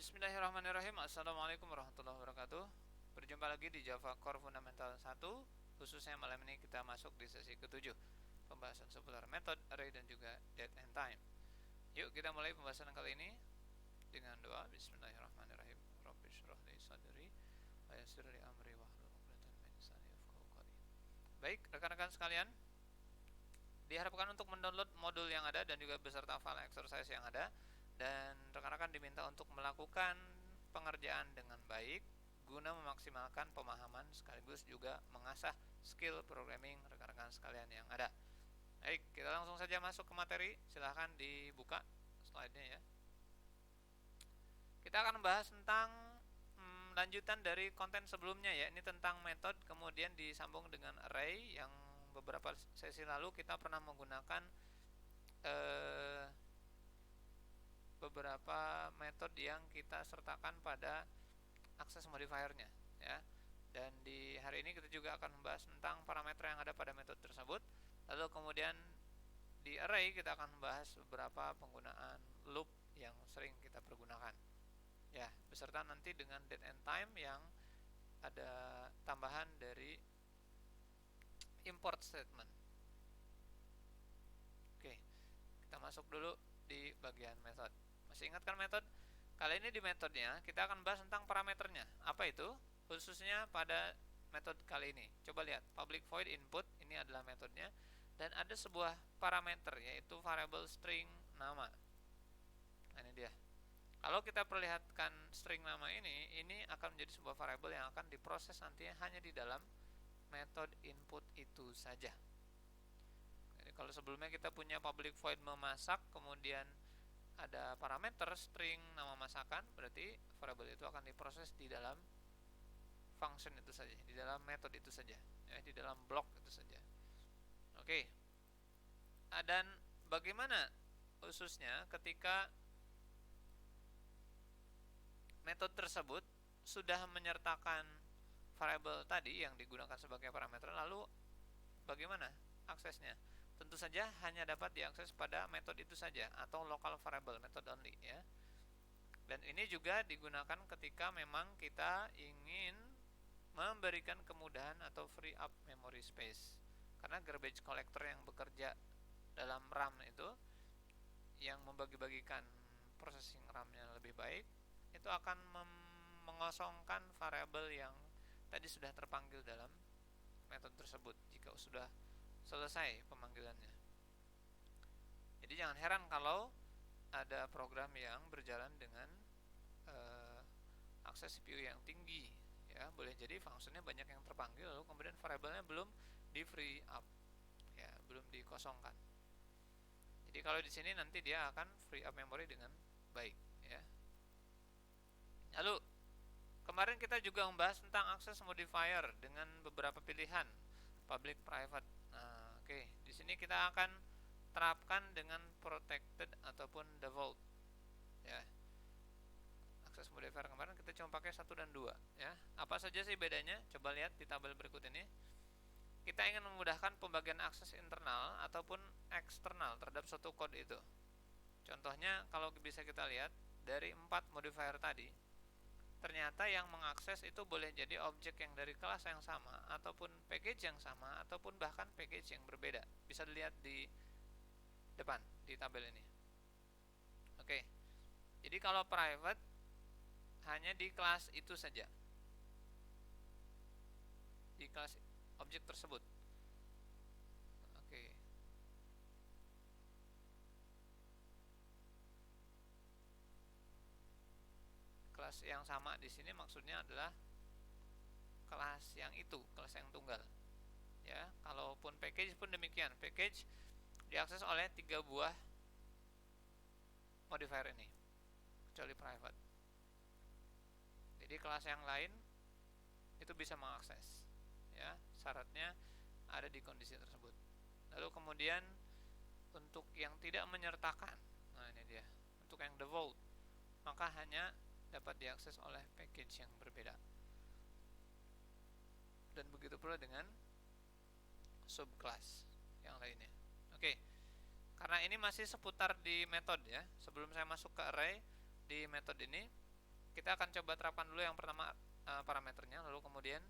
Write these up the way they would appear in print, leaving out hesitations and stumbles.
Bismillahirrahmanirrahim. Assalamualaikum warahmatullahi wabarakatuh. Berjumpa lagi di Java Core Fundamental 1. Khususnya malam ini kita masuk di sesi ke-7, pembahasan seputar metode, array, dan juga date and time. Yuk kita mulai pembahasan kali ini dengan doa. Bismillahirrahmanirrahim. Rabbi shrah li sadri wa yassir li amri wahlul 'uqdatam min lisani yafqahu qawli. Baik, rekan-rekan sekalian, diharapkan untuk mendownload modul yang ada dan juga beserta file exercise yang ada, dan rekan-rekan diminta untuk melakukan pengerjaan dengan baik guna memaksimalkan pemahaman sekaligus juga mengasah skill programming rekan-rekan sekalian yang ada. Baik, kita langsung saja masuk ke materi. Silahkan dibuka slide-nya ya. Kita akan membahas tentang lanjutan dari konten sebelumnya ya. Ini tentang metode, kemudian disambung dengan array. Yang beberapa sesi lalu kita pernah menggunakan beberapa metode yang kita sertakan pada akses modifiernya ya. Dan di hari ini kita juga akan membahas tentang parameter yang ada pada metode tersebut. Lalu kemudian di array kita akan membahas beberapa penggunaan loop yang sering kita pergunakan ya, beserta nanti dengan date and time yang ada tambahan dari import statement. Oke, kita masuk dulu di bagian method. Masih ingat kan metode? Kali ini di metodenya kita akan bahas tentang parameternya. Apa itu? Khususnya pada metode kali ini. Coba lihat, public void input, ini adalah metodenya. Dan ada sebuah parameter, yaitu variable string nama. Nah, ini dia. Kalau kita perlihatkan string nama ini akan menjadi sebuah variable yang akan diproses nantinya hanya di dalam metode input itu saja. Jadi kalau sebelumnya kita punya public void memasak, kemudian ada parameter string nama masakan, berarti variable itu akan diproses di dalam function itu saja, di dalam metode itu saja, ya, di dalam blok itu saja. Oke. Dan bagaimana khususnya ketika metode tersebut sudah menyertakan variable tadi yang digunakan sebagai parameter, lalu bagaimana aksesnya? Tentu saja hanya dapat diakses pada metode itu saja atau local variable, method only ya. Dan ini juga digunakan ketika memang kita ingin memberikan kemudahan atau free up memory space. Karena garbage collector yang bekerja dalam RAM itu, yang membagi-bagikan processing RAM-nya lebih baik, itu akan mengosongkan variabel yang tadi sudah terpanggil dalam metode tersebut jika sudah selesai pemanggilannya. Jadi jangan heran kalau ada program yang berjalan dengan akses CPU yang tinggi ya, boleh jadi fungsinya banyak yang terpanggil lalu kemudian variabelnya belum di free up ya, belum dikosongkan. Jadi kalau di sini nanti dia akan free up memory dengan baik ya. Lalu kemarin kita juga membahas tentang akses modifier dengan beberapa pilihan public, private. Nah, oke, di sini kita akan terapkan dengan protected ataupun default ya. Akses modifier kemarin kita cuma pakai 1 dan 2 ya. Apa saja sih bedanya? Coba lihat di tabel berikut ini. Kita ingin memudahkan pembagian akses internal ataupun eksternal terhadap suatu kode itu. Contohnya kalau bisa kita lihat dari 4 modifier tadi, ternyata yang mengakses itu boleh jadi objek yang dari kelas yang sama, ataupun package yang sama, ataupun bahkan package yang berbeda. Bisa dilihat di depan, di tabel ini. Oke, jadi kalau private hanya di kelas itu saja, di kelas objek tersebut. Oke. Kelas yang sama di sini maksudnya adalah kelas yang itu, kelas yang tunggal. Ya, kalaupun package pun demikian. Package diakses oleh 3 buah modifier ini, kecuali private. Jadi kelas yang lain itu bisa mengakses. Ya, syaratnya ada di kondisi tersebut. Lalu kemudian untuk yang tidak menyertakan, nah ini dia, untuk yang default, maka hanya dapat diakses oleh package yang berbeda. Dan begitu pula dengan subclass yang lainnya. Oke. Karena ini masih seputar di metode ya. Sebelum saya masuk ke array, di metode ini Kita akan coba terapkan dulu yang pertama parameternya, lalu kemudian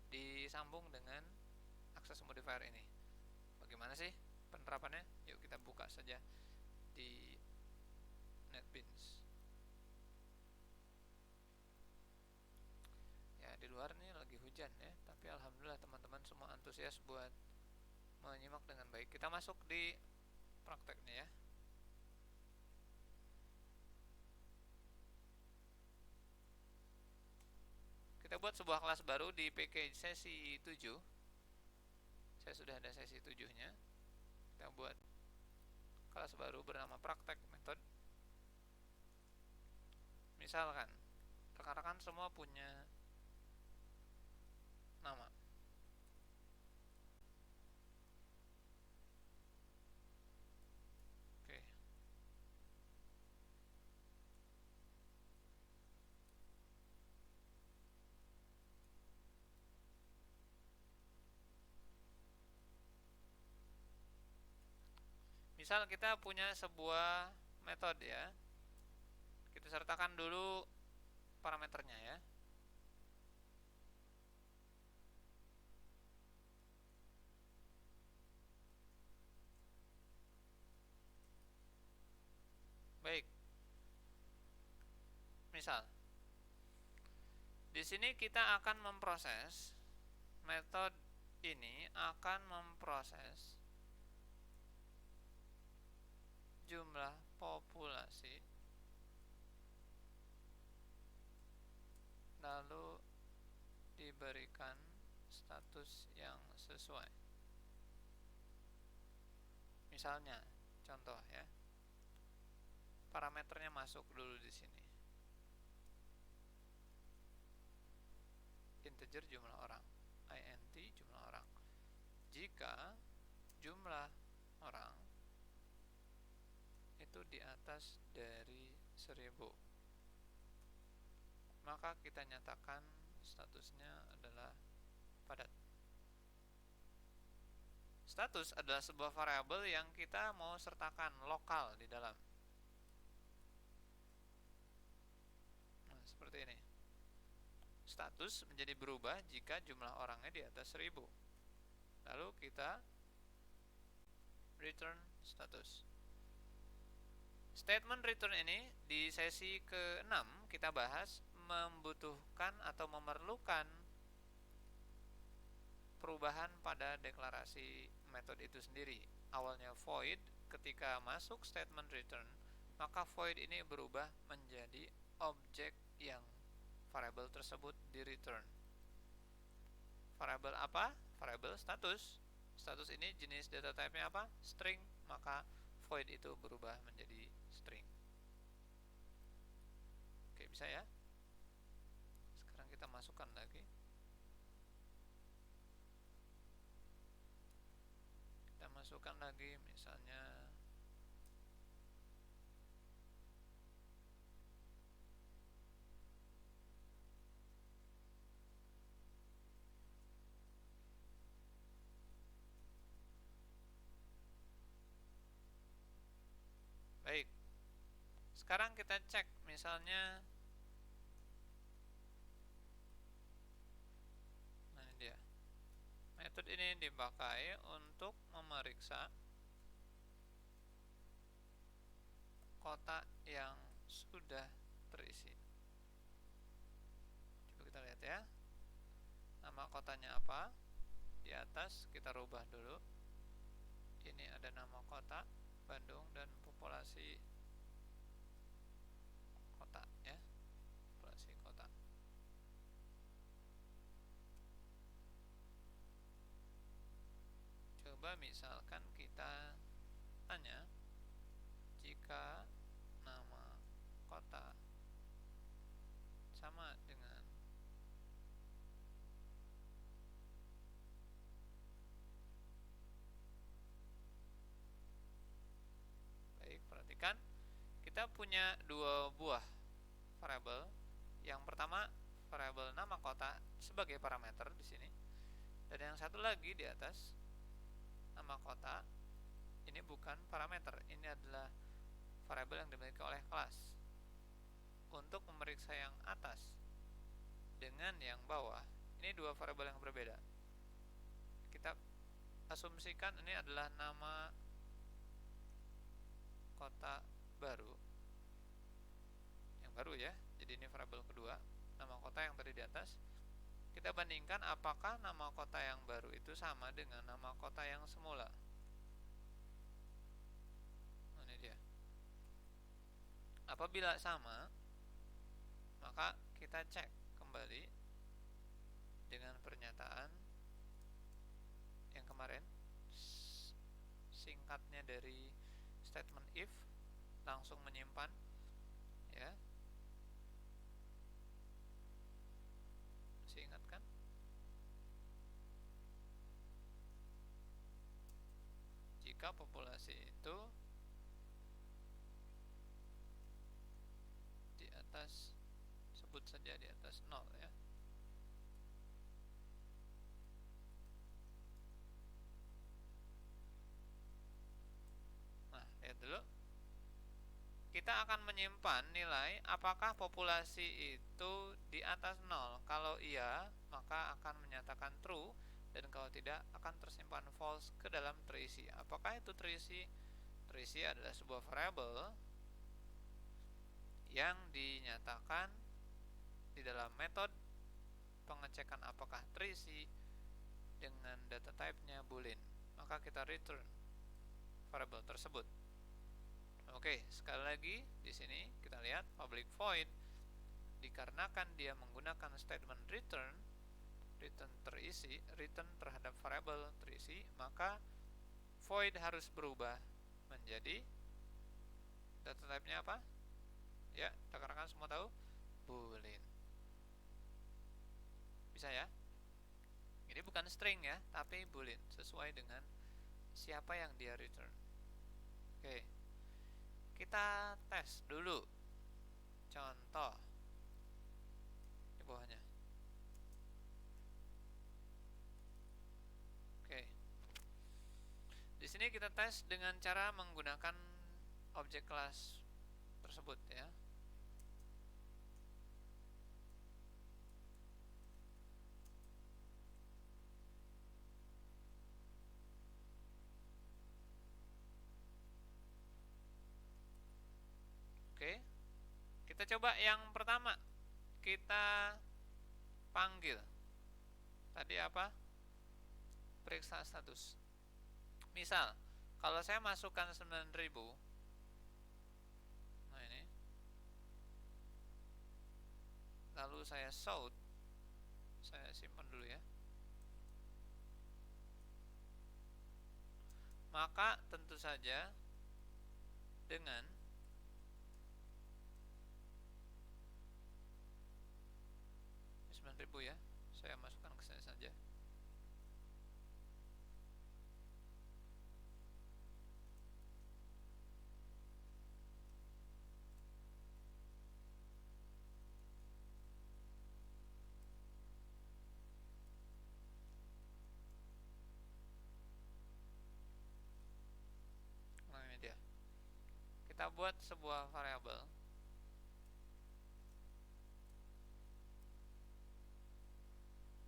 disambung dengan access modifier ini. Bagaimana sih penerapannya? Yuk kita buka saja di NetBeans. Ya, di luar nih lagi hujan ya, tapi alhamdulillah teman-teman semua antusias buat menyimak dengan baik. Kita masuk di prakteknya ya. Kita buat sebuah kelas baru di package sesi 7. Saya sudah ada sesi 7-nya. Kita buat kelas baru bernama praktek method. Misalkan rekan-rekan semua punya nama. Oke. Misal kita punya sebuah metode ya. Kita sertakan dulu parameternya ya. Baik. Misal di sini kita akan memproses, metode ini akan memproses jumlah populasi lalu diberikan status yang sesuai. Misalnya, contoh ya, parameternya masuk dulu di sini. Integer jumlah orang, int jumlah orang. Jika jumlah orang itu di atas dari 1000, maka kita nyatakan statusnya adalah padat. Status adalah sebuah variabel yang kita mau sertakan lokal di dalam. Nah, seperti ini. Status menjadi berubah jika jumlah orangnya di atas 1000. Lalu kita return status. Statement return ini di sesi ke-6 kita bahas membutuhkan atau memerlukan perubahan pada deklarasi metode itu sendiri. Awalnya void, ketika masuk statement return, maka void ini berubah menjadi objek yang variabel tersebut di return. Variabel apa? Variabel status. Status ini jenis data type-nya apa? String, maka void itu berubah menjadi string. Oke, bisa ya? Sekarang kita masukkan lagi. Kita masukkan lagi misalnya baik. Sekarang kita cek misalnya, nah ini dia. Metode ini dipakai untuk memeriksa kotak yang sudah terisi. Coba kita lihat ya. Nama kotanya apa? Di atas kita rubah dulu. Ini ada nama kota Bandung dan populasi kota ya. Populasi kota. Coba misalkan kita tanya jika nama kota sama dengan baik, perhatikan kita punya dua buah variabel. Yang pertama variabel nama kota sebagai parameter di sini, dan yang satu lagi di atas nama kota ini bukan parameter, ini adalah variabel yang dimiliki oleh kelas. Untuk memeriksa dengan yang bawah, ini dua variabel yang berbeda. Kita asumsikan ini adalah nama kota baru, yang baru ya, jadi ini variabel kedua, nama kota yang tadi di atas. Kita bandingkan apakah nama kota yang baru itu sama dengan nama kota yang semula. Ini dia. Apabila sama, maka kita cek kembali dengan pernyataan yang kemarin, singkatnya dari statement if, langsung menyimpan ya. Masih ingat kan? Jika populasi itu di atas, sebut saja di atas 0 ya. Nah, lihat dulu. Kita akan menyimpan nilai apakah populasi itu di atas 0. Kalau iya, maka akan menyatakan true, dan kalau tidak akan tersimpan false ke dalam terisi. Apakah itu terisi? Terisi adalah sebuah variabel yang dinyatakan di dalam metode pengecekan apakah terisi dengan data type-nya boolean. Maka kita return variabel tersebut. Oke, sekali lagi di sini kita lihat public void, dikarenakan dia menggunakan statement return terisi, return terhadap variabel terisi, maka void harus berubah menjadi data type-nya apa? Ya, rekan-rekan semua tahu? Boolean. Bisa ya? Ini bukan string ya, tapi boolean, sesuai dengan siapa yang dia return. Oke. Kita tes dulu contoh di bawahnya. Oke. Di sini kita tes dengan cara menggunakan objek kelas tersebut ya. Oke. Kita coba yang pertama. Kita panggil. Tadi apa? Periksa status. Misal, kalau saya masukkan 9.000, nah ini, lalu saya shout, saya simpan dulu ya, maka tentu saja dengan ribu ya, saya masukkan ke sini saja. Nah ini dia. Kita buat sebuah variabel.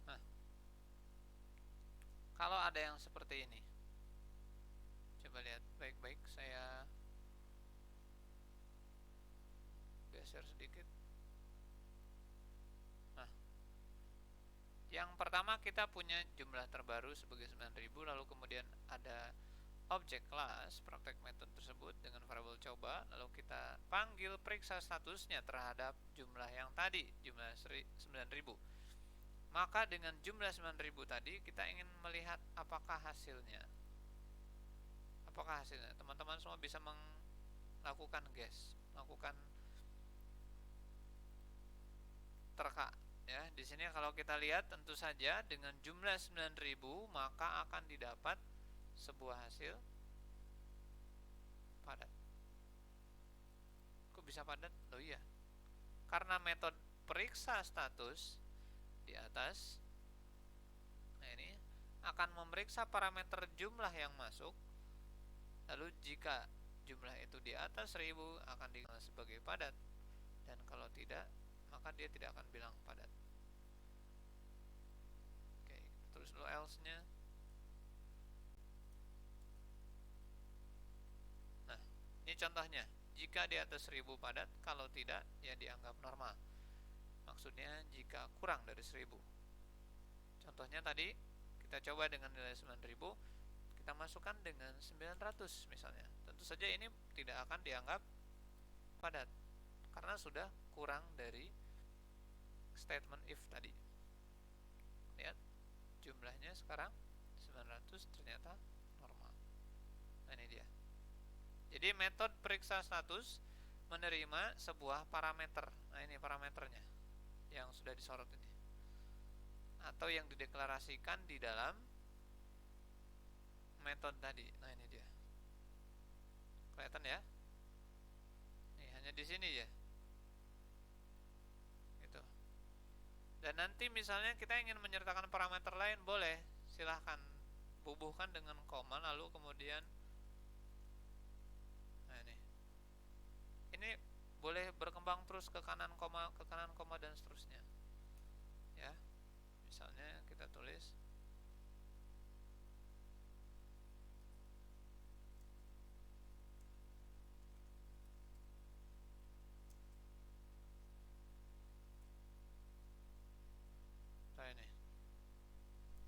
Nah, kalau ada yang seperti ini, coba lihat baik-baik, saya geser sedikit. Nah, yang pertama kita punya jumlah terbaru sebagai 9.000, lalu kemudian ada objek kelas praktek method tersebut dengan variabel coba, lalu kita panggil periksa statusnya terhadap jumlah yang tadi, jumlah 9.000. Maka dengan jumlah 9.000 tadi kita ingin melihat apakah hasilnya. Apakah hasilnya? Teman-teman semua bisa melakukan guess, melakukan terka ya. Di sini kalau kita lihat tentu saja dengan jumlah 9.000 maka akan didapat sebuah hasil padat. Kok bisa padat? Oh iya, karena metode periksa status di atas, nah ini akan memeriksa parameter jumlah yang masuk, lalu jika jumlah itu di atas 1000 akan dikenal sebagai padat, dan kalau tidak maka dia tidak akan bilang padat. tulis dulu else-nya. Nah, ini contohnya. Jika di atas 1000 padat, kalau tidak ya dianggap normal. Maksudnya jika kurang dari 1000. Contohnya tadi kita coba dengan nilai 9000, kita masukkan dengan 900 misalnya. Tentu saja ini tidak akan dianggap padat karena sudah kurang dari statement if tadi. Lihat, jumlahnya sekarang 900 ternyata normal. Nah, ini dia. Jadi metode periksa status menerima sebuah parameter. Nah, ini parameternya yang sudah disorot ini, atau yang dideklarasikan di dalam metode tadi. Nah, ini dia. Kelihatan ya? Nih, hanya di sini ya. Gitu. Dan nanti misalnya kita ingin menyertakan parameter lain, boleh. Silahkan bubuhkan dengan koma, lalu kemudian nah ini boleh berkembang terus ke kanan koma dan seterusnya. Ya. Misalnya kita tulis ini.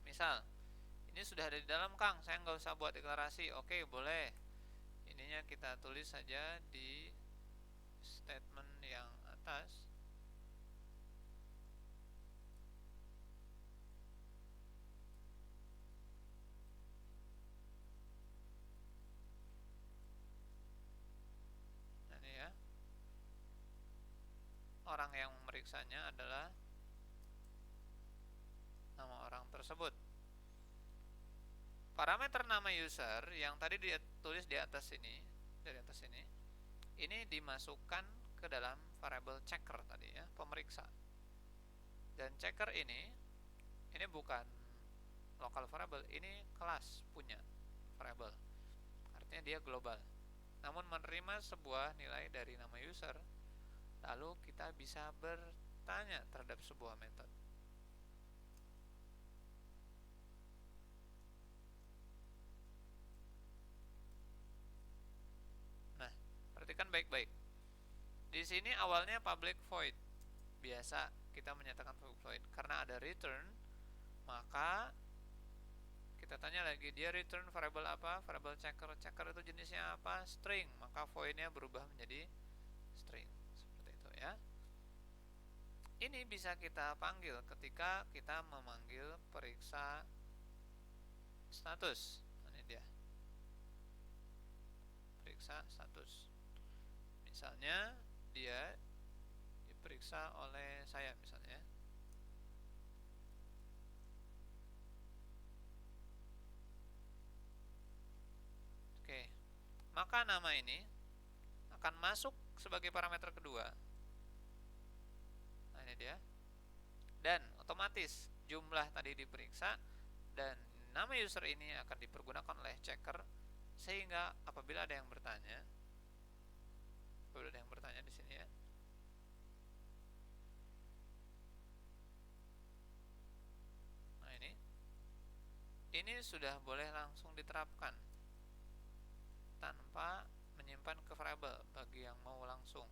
Misal ini sudah ada di dalam, Kang, saya nggak usah buat deklarasi. Oke, boleh. Ininya kita tulis saja di statement yang atas. Nah, ini ya. Orang yang memeriksanya adalah nama orang tersebut. Parameter nama user yang tadi ditulis di atas ini, dari atas ini dimasukkan ke dalam variable checker tadi ya, pemeriksa. Dan checker ini bukan local variable, ini kelas punya variable. Artinya dia global. Namun menerima sebuah nilai dari nama user, lalu kita bisa bertanya terhadap sebuah metode. Nah, perhatikan baik-baik. Di sini awalnya public void. Biasa kita menyatakan public void karena ada return, maka kita tanya lagi, dia return variable apa? Variable checker. Checker itu jenisnya apa? String. Maka voidnya berubah menjadi string. Seperti itu ya. Ini bisa kita panggil ketika kita memanggil periksa status. Ini dia. Periksa status. Misalnya dia diperiksa oleh saya misalnya. Oke. Maka nama ini akan masuk sebagai parameter kedua. Nah, ini dia. Dan otomatis jumlah tadi diperiksa dan nama user ini akan dipergunakan oleh checker, sehingga apabila ada yang bertanya di sini ya. Nah, ini sudah boleh langsung diterapkan tanpa menyimpan ke variable bagi yang mau langsung.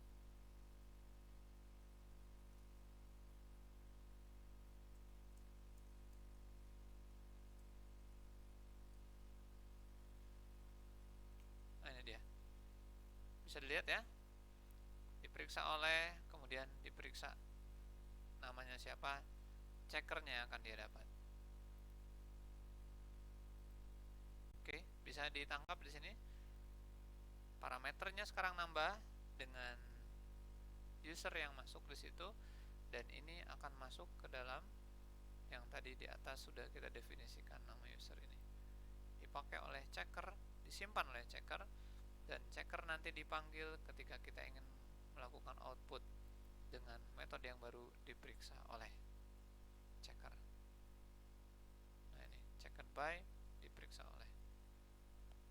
Nah, ini dia. Bisa dilihat ya. Diperiksa oleh, kemudian diperiksa namanya siapa, checkernya akan dia dapat. Oke, bisa ditangkap di sini. Parameternya sekarang nambah dengan user yang masuk di situ, dan ini akan masuk ke dalam yang tadi di atas sudah kita definisikan nama user ini. Dipakai oleh checker, disimpan oleh checker, dan checker nanti dipanggil ketika kita ingin melakukan output dengan metode yang baru diperiksa oleh checker. Nah, ini checked by diperiksa oleh.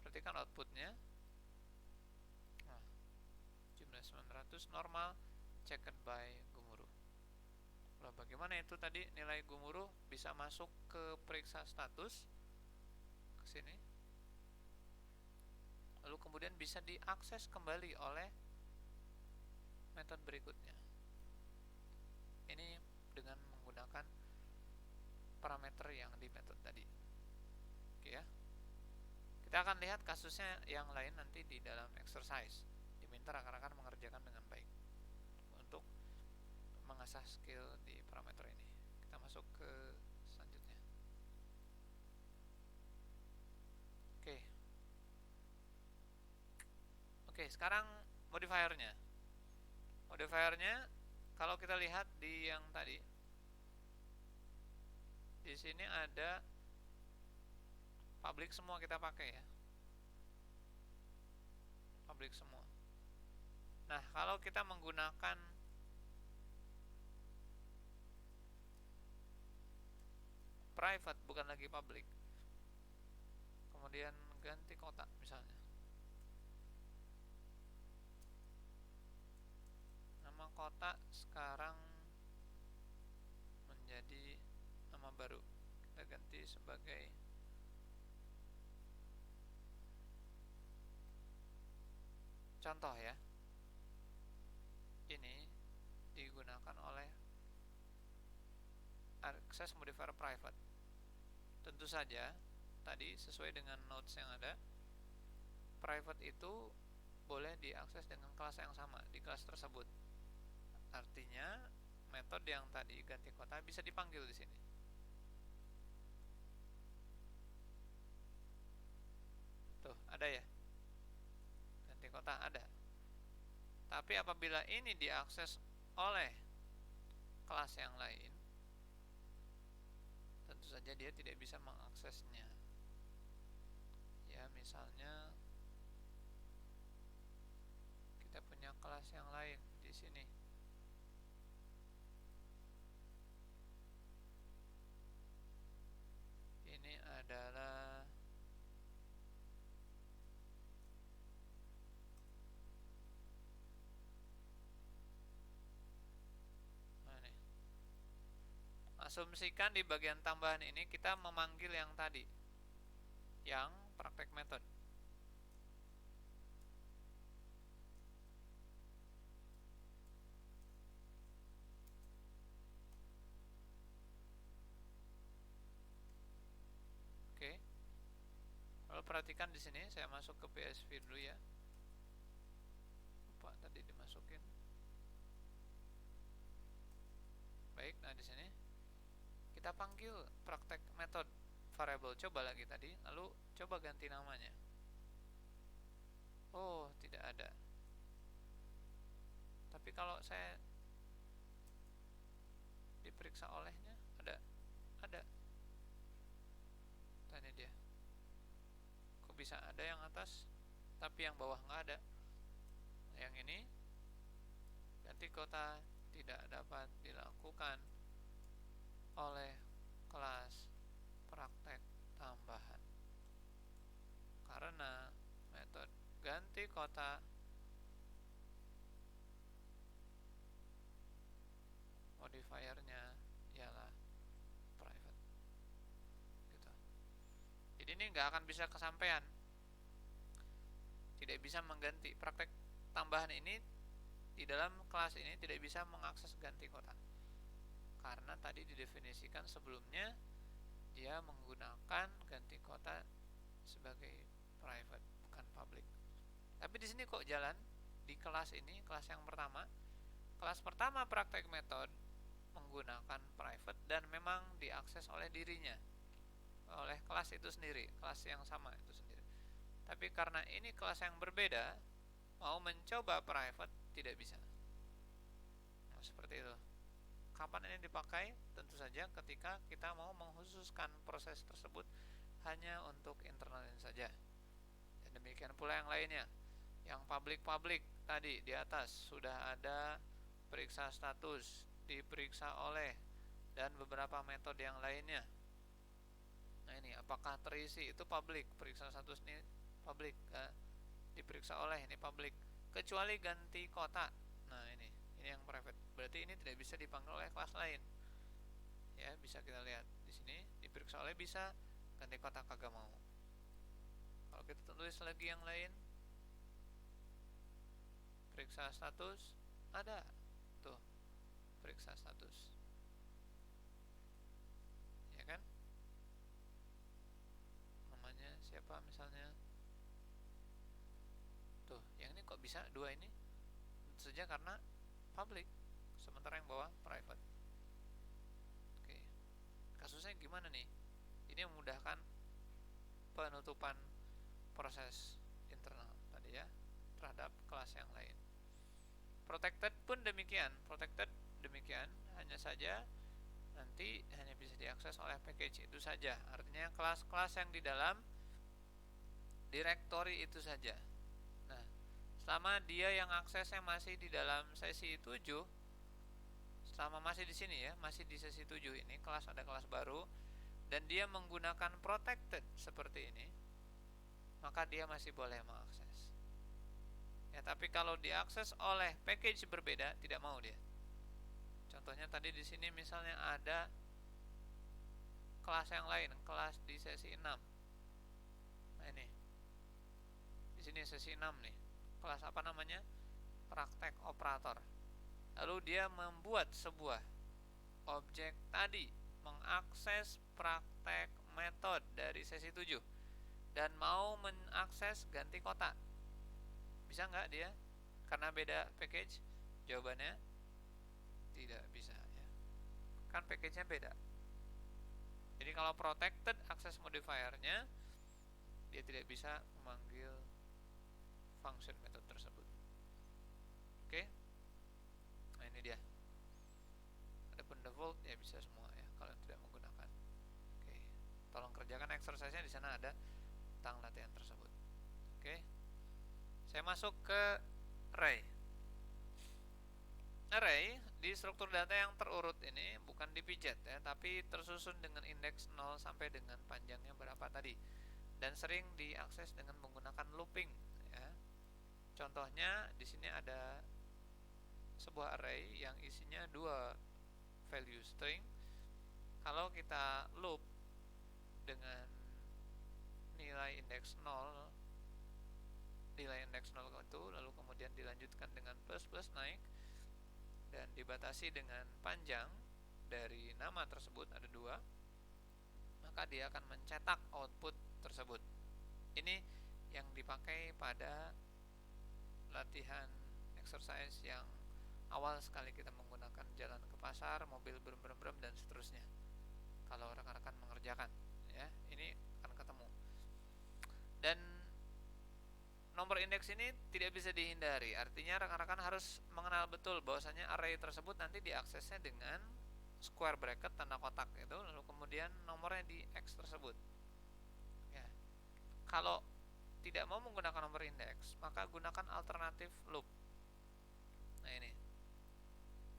Perhatikan outputnya. Nah, jumlah 900 normal, checked by gemuruh. Kalau bagaimana itu tadi nilai Gumuruh bisa masuk ke periksa status ke sini, lalu kemudian bisa diakses kembali oleh metode berikutnya. Ini dengan menggunakan parameter yang di metode tadi. Oke ya. Kita akan lihat kasusnya yang lain nanti di dalam exercise. Diminta rekan-rekan mengerjakan dengan baik untuk mengasah skill di parameter ini. Kita masuk ke selanjutnya. Oke. Oke, sekarang modifiernya. Modifiernya kalau kita lihat di yang tadi, di sini ada public semua kita pakai ya. Public semua. Nah, kalau kita menggunakan private bukan lagi public, kemudian ganti kotak misalnya, nama kotak sekarang menjadi nama baru, kita ganti sebagai contoh ya. Ini digunakan oleh access modifier private. Tentu saja tadi sesuai dengan notes yang ada, private itu boleh diakses dengan kelas yang sama di kelas tersebut. Artinya metode yang tadi ganti kota bisa dipanggil di sini. Tuh, ada ya. Ganti kota ada. Tapi apabila ini diakses oleh kelas yang lain, tentu saja dia tidak bisa mengaksesnya. Ya, misalnya kita punya kelas yang lain di sini. Ini adalah asumsikan di bagian tambahan ini kita memanggil yang tadi, yang praktek method. Oke. Lalu perhatikan di sini, saya masuk ke PSV dulu ya. Lupa tadi dimasukin. Baik, nah di sini kita panggil praktek method variable, coba lagi tadi, lalu coba ganti namanya. Oh, tidak ada. Tapi kalau saya diperiksa olehnya ada. Tanya dia. Kok bisa ada yang atas, tapi yang bawah nggak ada? Yang ini ganti kota tidak dapat dilakukan oleh kelas praktek tambahan karena metode ganti kota modifiernya ialah private gitu. Jadi ini nggak akan bisa kesampaian, tidak bisa mengganti praktek tambahan ini di dalam kelas ini, tidak bisa mengakses ganti kota karena tadi didefinisikan sebelumnya dia menggunakan ganti kota sebagai private bukan public. Tapi di sini kok jalan di kelas ini, kelas yang pertama, kelas pertama praktek method menggunakan private dan memang diakses oleh dirinya, oleh kelas itu sendiri, kelas yang sama itu sendiri. Tapi karena ini kelas yang berbeda, mau mencoba private tidak bisa. Nah, seperti itu. Kapan ini dipakai? Tentu saja ketika kita mau mengkhususkan proses tersebut hanya untuk internalnya saja. Dan demikian pula yang lainnya. Yang public tadi di atas sudah ada periksa status, diperiksa oleh, dan beberapa metode yang lainnya. Nah ini apakah terisi, itu public, periksa status ini public, diperiksa oleh ini public, kecuali ganti kota. Nah ini yang private, berarti ini tidak bisa dipanggil oleh kelas lain. Ya, bisa kita lihat di sini diperiksa oleh bisa, ganti kotak kagak mau. Kalau kita tulis lagi yang lain, periksa status, ada tuh, periksa status, ya kan? Namanya siapa misalnya? Tuh, yang ini kok bisa dua ini? Tentu saja karena public, sementara yang bawah private. Oke, kasusnya gimana nih? Ini memudahkan penutupan proses internal tadi ya terhadap kelas yang lain. Protected pun demikian, hanya saja nanti hanya bisa diakses oleh package itu saja. Artinya kelas-kelas yang di dalam directory itu saja. Nah, selama dia yang aksesnya masih di dalam sesi 7, selama masih di sini ya, masih di sesi 7 ini, ada kelas baru dan dia menggunakan protected seperti ini, maka dia masih boleh mengakses. Ya, tapi kalau diakses oleh package berbeda, tidak mau dia. Contohnya tadi di sini misalnya ada kelas yang lain, kelas di sesi 6. Nah, ini. Di sini sesi 6 nih. Kelas apa namanya? Praktek operator. Lalu dia membuat sebuah objek tadi, mengakses praktek metode dari sesi 7 dan mau mengakses ganti kotak. Bisa nggak dia? Karena beda package? Jawabannya tidak bisa ya. Kan package-nya beda. Jadi kalau protected access modifier-nya, dia tidak bisa memanggil function method tersebut. Oke. Nah, ini dia. Adapun default ya bisa semua ya kalau tidak menggunakan. Oke. Tolong kerjakan exercise-nya, di sana ada tentang latihan tersebut. Oke. Saya masuk ke array. Array di struktur data yang terurut ini bukan dipijat ya, tapi tersusun dengan indeks 0 sampai dengan panjangnya berapa tadi. Dan sering diakses dengan menggunakan looping ya. Contohnya di sini ada sebuah array yang isinya 2 value string. Kalau kita loop dengan nilai indeks 0 itu, lalu kemudian dilanjutkan dengan plus naik dan dibatasi dengan panjang dari nama tersebut ada 2, maka dia akan mencetak output tersebut. Ini yang dipakai pada latihan exercise yang awal sekali kita menggunakan jalan ke pasar, mobil brem dan seterusnya. Kalau rekan-rekan mengerjakan ya, ini akan ketemu. Dan nomor indeks ini tidak bisa dihindari. Artinya rekan-rekan harus mengenal betul bahwasanya array tersebut nanti diaksesnya dengan square bracket tanda kotak itu, lalu kemudian nomornya di X tersebut. Ya. Kalau tidak mau menggunakan nomor indeks, maka gunakan alternatif loop. Nah, ini.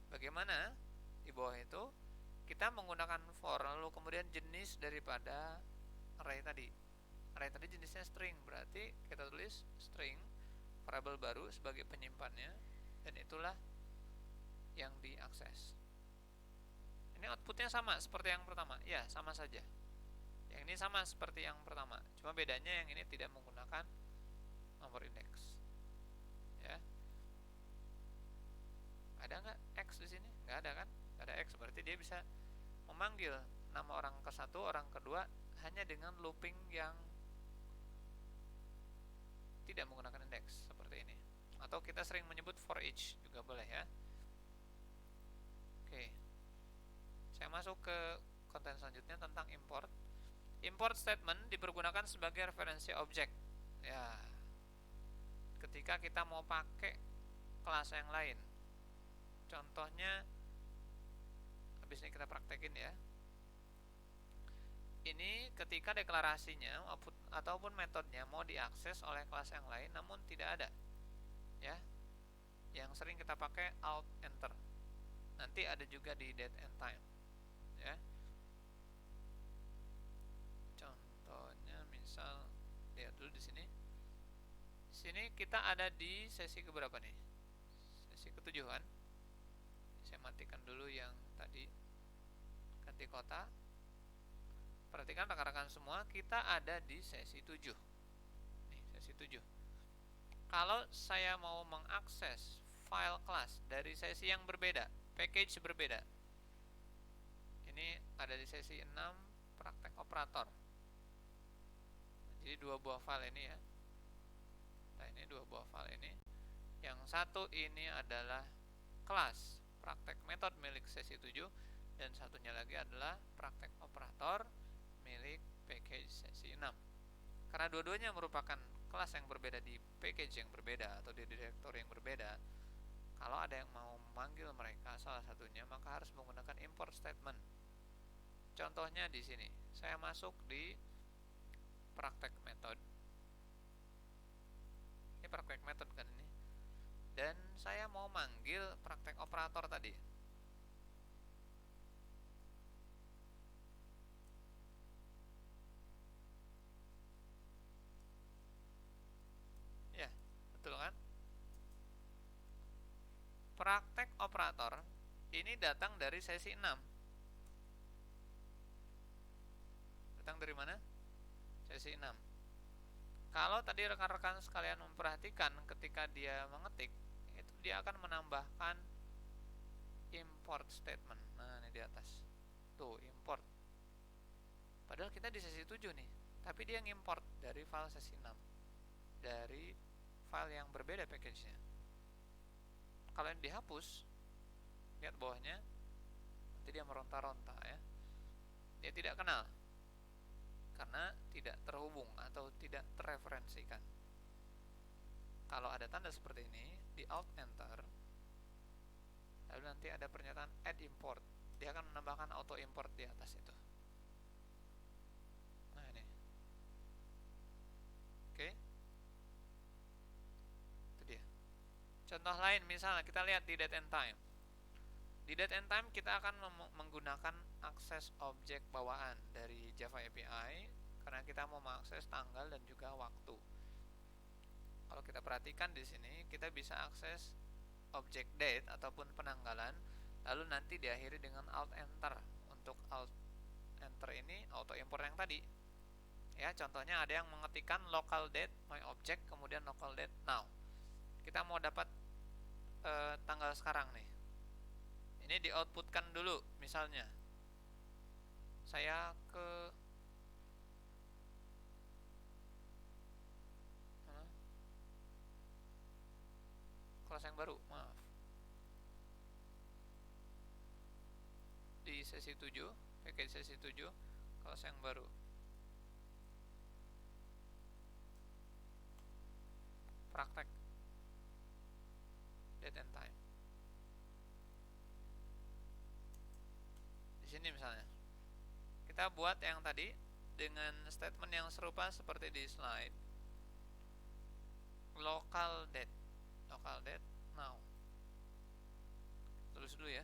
Bagaimana? Di bawah itu kita menggunakan for, lalu kemudian jenis daripada array tadi. Array tadi jenisnya string, berarti kita tulis string variabel baru sebagai penyimpannya, dan itulah yang diakses. Ini outputnya sama seperti yang pertama, ya sama saja. Yang ini sama seperti yang pertama, cuma bedanya yang ini tidak menggunakan nomor indeks. Ya, ada nggak X di sini? Nggak ada kan? Nggak ada X, berarti dia bisa memanggil nama orang ke satu, orang kedua hanya dengan looping yang tidak menggunakan indeks seperti ini. Atau kita sering menyebut for each juga boleh ya. Oke. Saya masuk ke konten selanjutnya tentang import. Import statement dipergunakan sebagai referensi objek. Ya. Ketika kita mau pakai kelas yang lain. Contohnya habis ini kita praktekin ya. Ini ketika deklarasinya ataupun metodenya mau diakses oleh kelas yang lain namun tidak ada ya, yang sering kita pakai alt enter, nanti ada juga di date and time ya. Contohnya misal lihat dulu di sini. Sini kita ada di sesi keberapa nih? Sesi ke-7 kan. Saya matikan dulu yang tadi ganti kota. Perhatikan rekan-rekan semua, kita ada di sesi 7. Nih, sesi 7. Kalau saya mau mengakses file kelas dari sesi yang berbeda, package berbeda. Ini ada di sesi 6, praktek operator. Jadi dua buah file ini ya. Nah, ini dua buah file ini. Yang satu ini adalah kelas praktek metode milik sesi 7, dan satunya lagi adalah praktek operator milik package sesi 6. Karena dua-duanya merupakan kelas yang berbeda di package yang berbeda atau di direktori yang berbeda, kalau ada yang mau memanggil mereka salah satunya, maka harus menggunakan import statement. Contohnya di sini, saya masuk di praktek metode. Ini praktek metode kan ini. Dan saya mau manggil praktek operator tadi. Ya, betul kan? Praktek operator ini datang dari sesi 6. Datang dari mana? Sesi 6. Kalau tadi rekan-rekan sekalian memperhatikan ketika dia mengetik, itu dia akan menambahkan import statement. Nah, ini di atas. Tuh, import. Padahal kita di sesi 7 nih, tapi dia ngimport dari file sesi 6. Dari file yang berbeda package-nya. Kalau ini dihapus, lihat bawahnya, nanti dia meronta-ronta ya. Dia tidak kenal karena tidak terhubung atau tidak terreferensikan. Kalau ada tanda seperti ini, di Alt Enter, lalu nanti ada pernyataan add import, dia akan menambahkan auto import di atas itu. Nah ini, oke, itu dia. Contoh lain misalnya kita lihat di date and time. Di date and time kita akan menggunakan akses objek bawaan dari Java API karena kita mau mengakses tanggal dan juga waktu. Kalau kita perhatikan di sini, kita bisa akses objek date ataupun penanggalan, lalu nanti diakhiri dengan Alt Enter. Untuk Alt Enter ini auto import yang tadi. Ya, contohnya ada yang mengetikkan local date my object kemudian local date now. Kita mau dapat tanggal sekarang nih. Ini di outputkan dulu, misalnya saya ke kelas yang baru, maaf, di sesi 7, package sesi 7, kelas yang baru. Praktek date and time. Di sini misalnya kita buat yang tadi dengan statement yang serupa seperti di slide. Local date now. Tulis dulu ya.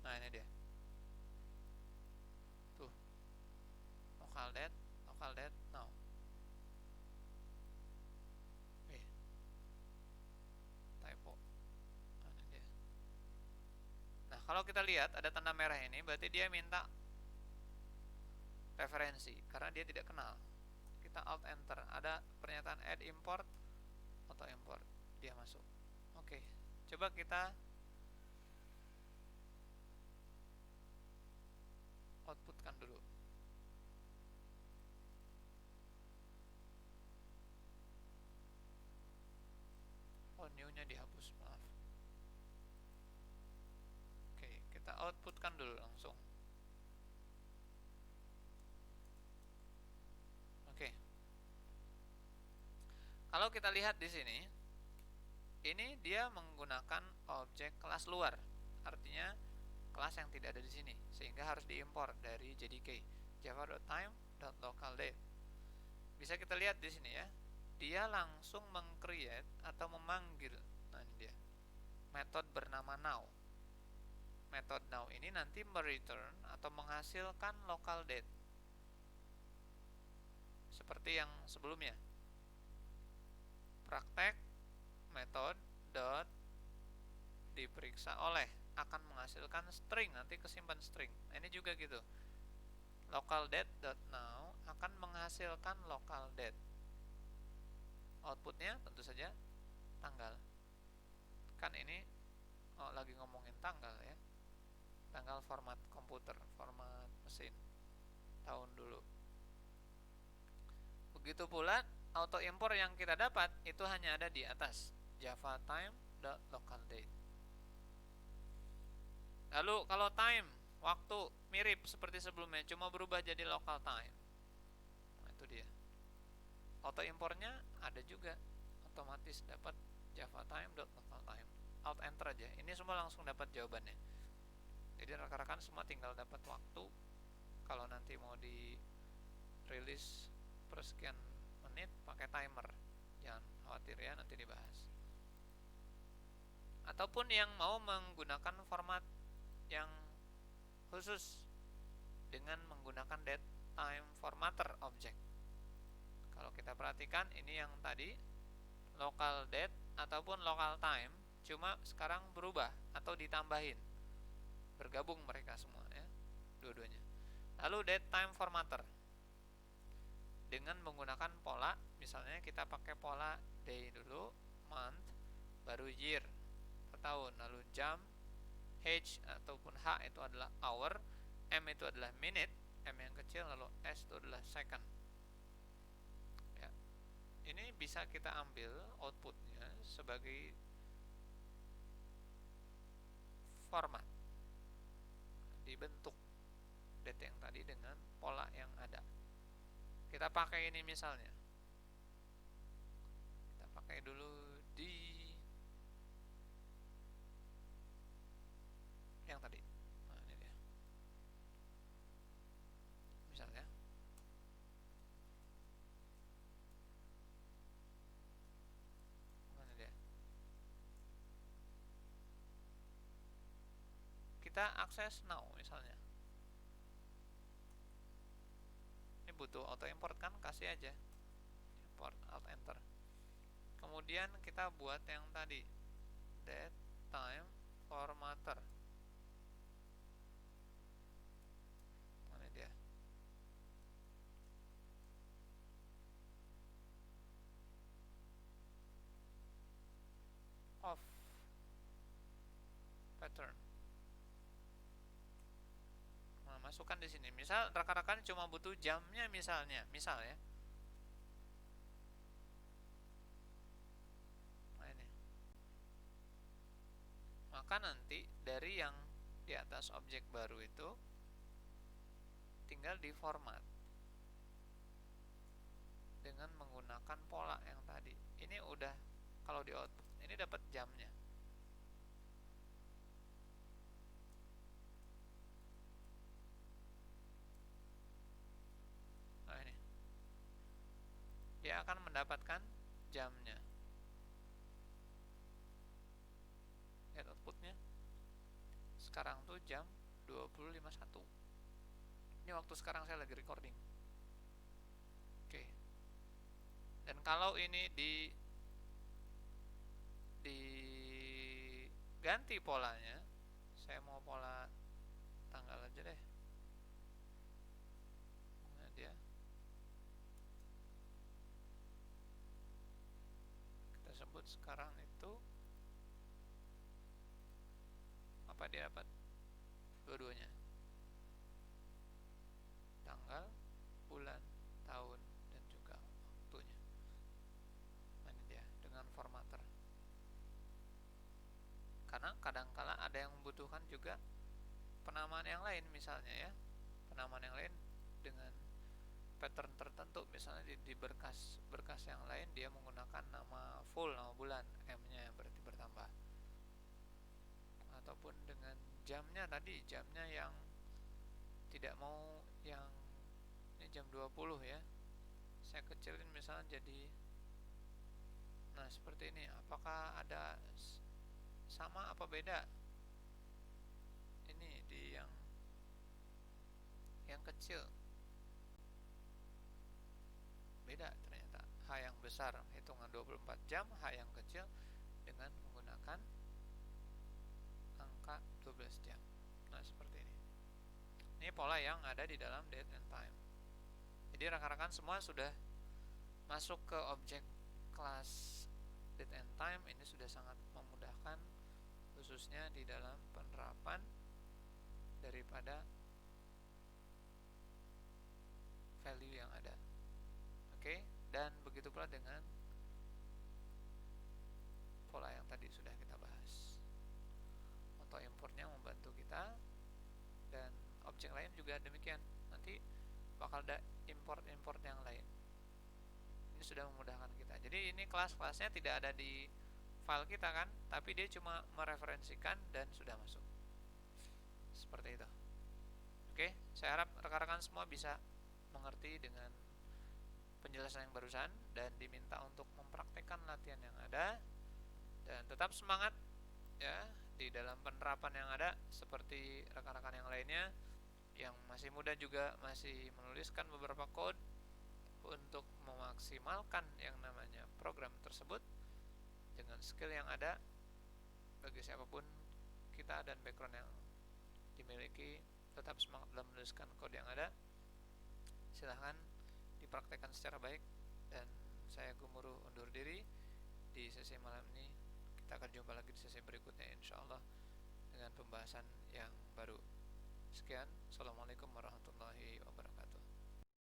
Nah ini dia. Tuh, local date now. Typo. Nah, ini dia. Nah kalau kita lihat ada tanda merah ini, berarti dia minta referensi karena dia tidak kenal. Kita Alt Enter, ada pernyataan add import, auto import, dia masuk. Oke, coba kita outputkan dulu. Oh, new-nya dihapus, maaf. Oke, kita outputkan dulu langsung. Oke. Kalau kita lihat di sini, ini dia menggunakan objek kelas luar. Artinya kelas yang tidak ada di sini, sehingga harus diimpor dari JDK java.time.localDate. Bisa kita lihat di sini ya, dia langsung meng-create atau memanggil, nah ini dia, metode bernama now. Metode now ini nanti mereturn atau menghasilkan local date. seperti yang sebelumnya. Praktek metode dot diperiksa oleh akan menghasilkan string, nanti kesimpan string. Nah, ini juga gitu. Local date dot now akan menghasilkan local date. Outputnya tentu saja tanggal. Kan ini lagi ngomongin tanggal ya. Tanggal format komputer, format mesin. Tahun dulu. Begitu pula auto import yang kita dapat itu hanya ada di atas java time.localDate. Lalu kalau time, waktu mirip seperti sebelumnya, cuma berubah jadi local time. Nah, itu dia. Auto importnya ada juga, otomatis dapat java time.localTime. Alt enter aja. Ini semua langsung dapat jawabannya. Jadi rekan-rekan semua tinggal dapat waktu. Kalau nanti mau di rilis per sekian menit pakai timer, jangan khawatir ya, nanti dibahas. Ataupun yang mau menggunakan format yang khusus dengan menggunakan datetime formatter object. Kalau kita perhatikan ini yang tadi local date ataupun local time, cuma sekarang berubah atau ditambahin, bergabung mereka semua ya, dua-duanya. Lalu datetime formatter dengan menggunakan pola, misalnya kita pakai pola day dulu, month, baru year, per tahun, lalu jam, H ataupun H itu adalah hour, M itu adalah minute, M yang kecil, lalu S itu adalah second ya. Ini bisa kita ambil outputnya sebagai format, dibentuk data yang tadi dengan pola yang ada. Kita pakai ini misalnya, kita pakai dulu di yang tadi. Nah, ini dia. Misalnya mana dia? Kita akses now misalnya. Ini butuh auto import kan, kasih aja import alt enter. Kemudian kita buat yang tadi datetime formatter. Mana dia? Of pattern. Nah, masukkan di sini. Misal rekan-rekan cuma butuh jamnya misalnya, misal ya. Nah, ini. Maka nanti dari yang di atas objek baru itu tinggal diformat dengan menggunakan pola yang tadi. Ini udah, kalau di output ini dapat jamnya. Nah, ini dia akan mendapatkan jamnya. Lihat outputnya. Sekarang tuh jam 20.51. Ini waktu sekarang saya lagi recording. Oke. Dan kalau ini diganti polanya, saya mau pola tanggal aja deh. Nah, dia kita sebut sekarang itu apa, dia dapat dua-duanya, tanggal, bulan, tahun, dan juga waktunya. Nah, ini dia dengan formatter. Karena kadangkala ada yang membutuhkan juga penamaan yang lain, misalnya ya, penamaan yang lain dengan pattern tertentu, misalnya di berkas yang lain dia menggunakan nama full, nama bulan, M-nya berarti bertambah. Ataupun dengan jamnya tadi, jamnya yang tidak mau yang ini jam 20 ya, saya kecilin misalnya jadi, nah seperti ini. Apakah ada sama apa beda ini di yang kecil? beda ternyata. H yang besar hitungan 24 jam, H yang kecil dengan menggunakan angka 12 jam. Nah, seperti ini. Ini pola yang ada di dalam date and time. Jadi rekan-rekan semua sudah masuk ke objek kelas date and time. Ini sudah sangat memudahkan, khususnya di dalam penerapan daripada value yang ada. Oke, dan begitu pula dengan pola yang tadi sudah kita bahas. Auto importnya membantu kita, dan objek lain juga demikian. Nanti bakal ada import yang lain. Ini sudah memudahkan kita. Jadi ini kelas-kelasnya tidak ada di file kita kan, tapi dia cuma mereferensikan dan sudah masuk. Seperti itu. Oke, saya harap rekan-rekan semua bisa mengerti dengan penjelasan yang barusan dan diminta untuk mempraktekkan latihan yang ada, dan tetap semangat ya di dalam penerapan yang ada. Seperti rekan-rekan yang lainnya yang masih muda juga masih menuliskan beberapa code untuk memaksimalkan yang namanya program tersebut dengan skill yang ada. Bagi siapapun kita dan background yang dimiliki, tetap semangat dalam menuliskan kode yang ada. Silahkan dipraktekkan secara baik, dan saya Gumuruh undur diri di sesi malam ini. Kita akan jumpa lagi di sesi berikutnya insyaallah dengan pembahasan yang baru. Sekian, assalamualaikum warahmatullahi wabarakatuh.